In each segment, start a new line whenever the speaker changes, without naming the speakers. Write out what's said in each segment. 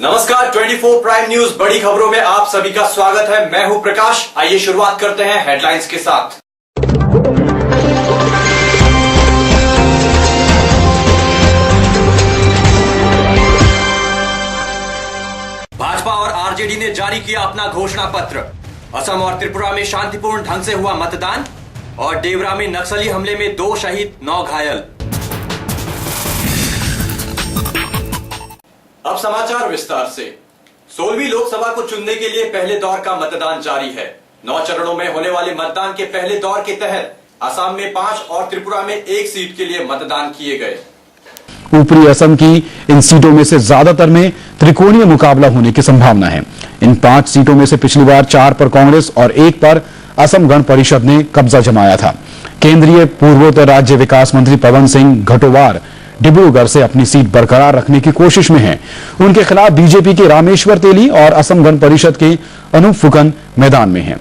नमस्कार, 24 prime news बड़ी खबरों में आप सभी का स्वागत है। मैं हूं प्रकाश। आइए शुरुआत करते हैं हेडलाइंस के साथ। भाजपा और आरजेडी ने जारी किया अपना घोषणा पत्र। असम और त्रिपुरा में शांतिपूर्ण ढंग से हुआ मतदान और देवरा में नक्सली हमले में 2 शहीद 9 घायल। अब समाचार विस्तार से। 16वीं लोकसभा को चुनने के लिए पहले दौर का मतदान जारी है। 9 चरणों में होने वाले मतदान के पहले दौर के तहत असम में 5 और त्रिपुरा में 1 सीट के लिए मतदान किए गए।
ऊपरी असम की इन सीटों में से ज्यादातर में त्रिकोणीय मुकाबला होने की संभावना है। इन 5 सीटों में से पिछली बार 4 पर कांग्रेस और 1 पर असम गण परिषद ने कब्जा जमाया था। केंद्रीय पूर्वोत्तर राज्य विकास मंत्री पवन सिंह घटोवार डिब्रूगढ़ से अपनी सीट बरकरार रखने की कोशिश में हैं। उनके खिलाफ बीजेपी के रामेश्वर तेली और असम गण परिषद के अनूप फुकन मैदान में हैं।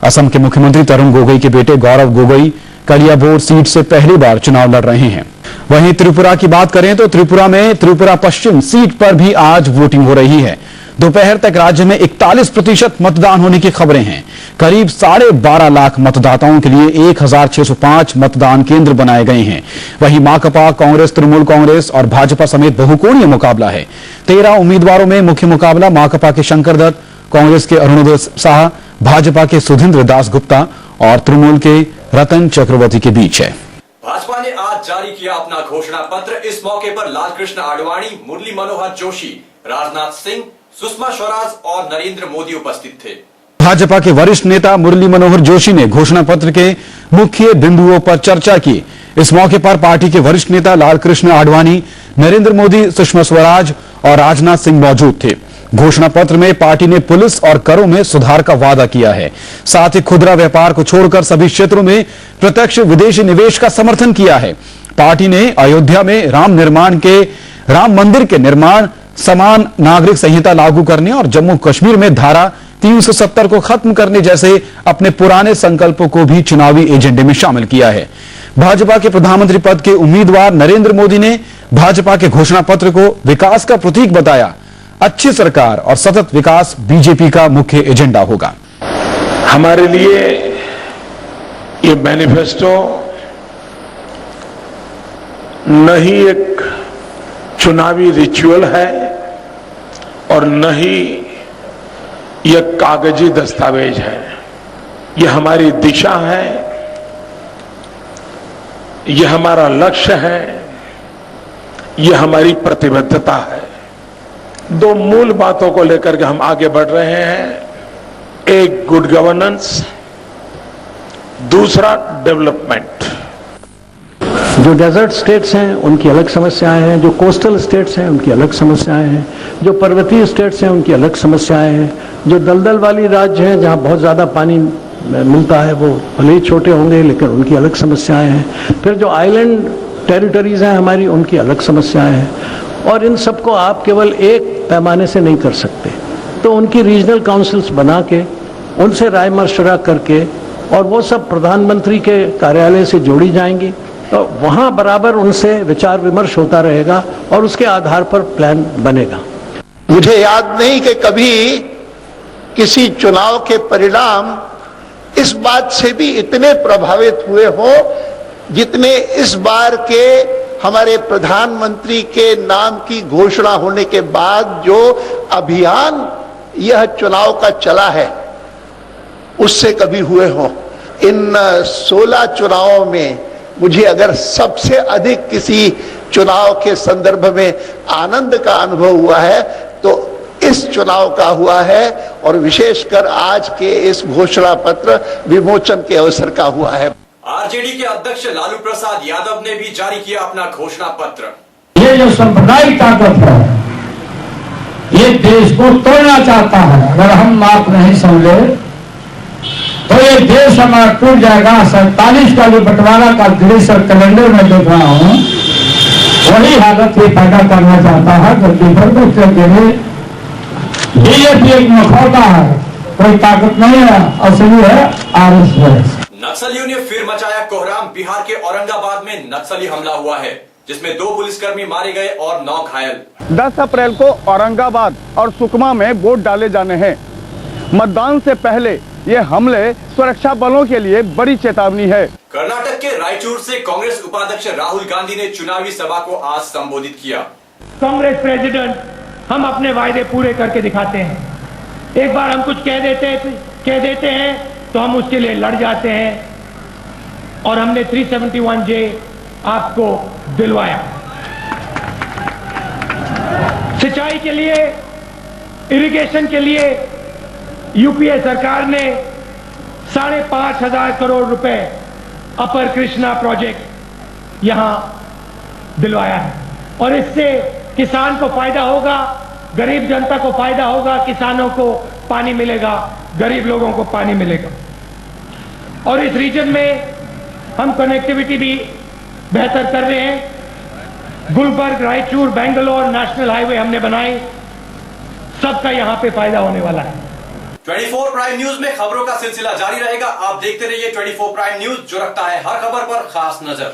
असम के मुख्यमंत्री तरुण गोगोई के बेटे गौरव गोगोई कलियाबोर सीट से पहली बार चुनाव लड़ रहे हैं। वहीं त्रिपुरा की बात करें तो त्रिपुरा में त्रिपुरा पश्चिम सीट पर भी आज वोटिंग हो रही है। दोपहर तक राज्य में 41% मतदान होने की खबरें हैं। करीब 12.5 लाख मतदाताओं के लिए 1605 मतदान केंद्र बनाए गए हैं। वहीं माकपा, कांग्रेस, तृणमूल कांग्रेस और भाजपा समेत बहुकोणीय मुकाबला है। 13 उम्मीदवारों में मुख्य मुकाबला माकपा के शंकर दत्त, कांग्रेस के अरुणोदय शाह, भाजपा के सुधींद्र दास गुप्ता और तृणमूल के रतन चक्रवर्ती के बीच है।
भाजपा ने आज जारी किया अपना घोषणा पत्र। इस मौके पर लालकृष्ण आडवाणी, मुरली मनोहर जोशी, राजनाथ सिंह, सुषमा स्वराज और नरेंद्र मोदी उपस्थित थे।
भाजपा के वरिष्ठ नेता मुरली मनोहर जोशी ने घोषणा पत्र के मुख्य बिंदुओं पर चर्चा की। इस मौके पर पार्टी के वरिष्ठ नेता लालकृष्ण आडवाणी, नरेंद्र मोदी, सुषमा स्वराज और राजनाथ सिंह मौजूद थे। घोषणा पत्र में पार्टी ने पुलिस और करों में सुधार का वादा किया है। साथ ही खुदरा व्यापार को छोड़कर सभी क्षेत्रों में प्रत्यक्ष विदेशी निवेश का समर्थन किया है। पार्टी ने अयोध्या में राम मंदिर के निर्माण, समान नागरिक संहिता लागू करने और जम्मू कश्मीर में धारा 370 को खत्म करने जैसे अपने पुराने संकल्पों को भी चुनावी एजेंडे में शामिल किया है। भाजपा के प्रधानमंत्री पद के उम्मीदवार नरेंद्र मोदी ने भाजपा के घोषणा पत्र को विकास का प्रतीक बताया। अच्छी सरकार और सतत विकास बीजेपी का मुख्य एजेंडा होगा।
हमारे लिए ये मैनिफेस्टो न ही एक चुनावी रिचुअल है और न ही यह कागजी दस्तावेज है। यह हमारी दिशा है, यह हमारा लक्ष्य है, यह हमारी प्रतिबद्धता है। 2 मूल बातों को लेकर के हम आगे बढ़ रहे हैं। एक गुड गवर्नेंस, दूसरा डेवलपमेंट।
जो डेजर्ट स्टेट्स हैं उनकी अलग समस्याएं हैं, जो कोस्टल स्टेट्स हैं उनकी अलग समस्याएं हैं, जो पर्वतीय स्टेट्स हैं उनकी अलग समस्याएं हैं, जो दलदल वाली राज्य हैं जहां बहुत ज़्यादा पानी मिलता है वो भले ही छोटे होंगे लेकिन उनकी अलग समस्याएं हैं। फिर जो आइलैंड टेरिटरीज हैं हमारी, उनकी अलग समस्याएं हैं। और इन सबको आप केवल एक पैमाने से नहीं कर सकते। तो उनकी रीजनल काउंसिल्स बना के उनसे राय मशवरा करके और वो सब प्रधानमंत्री के कार्यालय से जोड़ी जाएंगी, तो वहां बराबर उनसे विचार विमर्श होता रहेगा और उसके आधार पर प्लान बनेगा।
मुझे याद नहीं कि कभी किसी चुनाव के परिणाम इस बात से भी इतने प्रभावित हुए हो जितने इस बार के हमारे प्रधानमंत्री के नाम की घोषणा होने के बाद जो अभियान यह चुनाव का चला है उससे कभी हुए हो। इन 16 चुनावों में मुझे अगर सबसे अधिक किसी चुनाव के संदर्भ में आनंद का अनुभव हुआ है तो इस चुनाव का हुआ है और विशेषकर आज के इस घोषणा पत्र विमोचन के अवसर का हुआ है।
आरजेडी के अध्यक्ष लालू प्रसाद यादव ने भी जारी किया अपना घोषणा पत्र।
ये जो सांप्रदायिक ताकत है ये देश को तोड़ना चाहता है। अगर हम बात नहीं समझे तो ये देश हमारा टूट जाएगा। 47 का जो बंटवारा का दृश्य कैलेंडर में देख रहा हूं वही हालत ये पैदा करना चाहता है। बीजेपी एक मुखौटा है, कोई ताकत नहीं है, असली है आरएसएस।
नक्सलियों ने फिर मचाया कोहराम। बिहार के औरंगाबाद में नक्सली हमला हुआ है। जिसमें 2 पुलिसकर्मी मारे गए और 9 घायल।
10 अप्रैल को औरंगाबाद और सुकमा में वोट डाले जाने हैं। मतदान से पहले ये हमले सुरक्षा बलों के लिए बड़ी चेतावनी है।
कर्नाटक के रायचूर से कांग्रेस उपाध्यक्ष राहुल गांधी ने चुनावी सभा को आज संबोधित किया।
कांग्रेस प्रेसिडेंट, हम अपने वायदे पूरे करके दिखाते हैं। एक बार हम कुछ कह देते हैं तो हम उसके लिए लड़ जाते हैं, और हमने 371J आपको दिलवाया। सिंचाई के लिए, इरिगेशन के लिए यूपीए सरकार ने 5,500 करोड़ रुपए अपर कृष्णा प्रोजेक्ट यहां दिलवाया है, और इससे किसान को फायदा होगा, गरीब जनता को फायदा होगा, किसानों को पानी मिलेगा, गरीब लोगों को पानी मिलेगा। और इस रीजन में हम कनेक्टिविटी भी बेहतर कर रहे हैं। गुलबर्ग, रायचूर, बेंगलोर नेशनल हाईवे हमने बनाई, सबका यहां पे फायदा होने वाला है।
24 प्राइम न्यूज में खबरों का सिलसिला जारी रहेगा। आप देखते रहिए 24 प्राइम न्यूज, जो रखता है हर खबर पर खास नजर।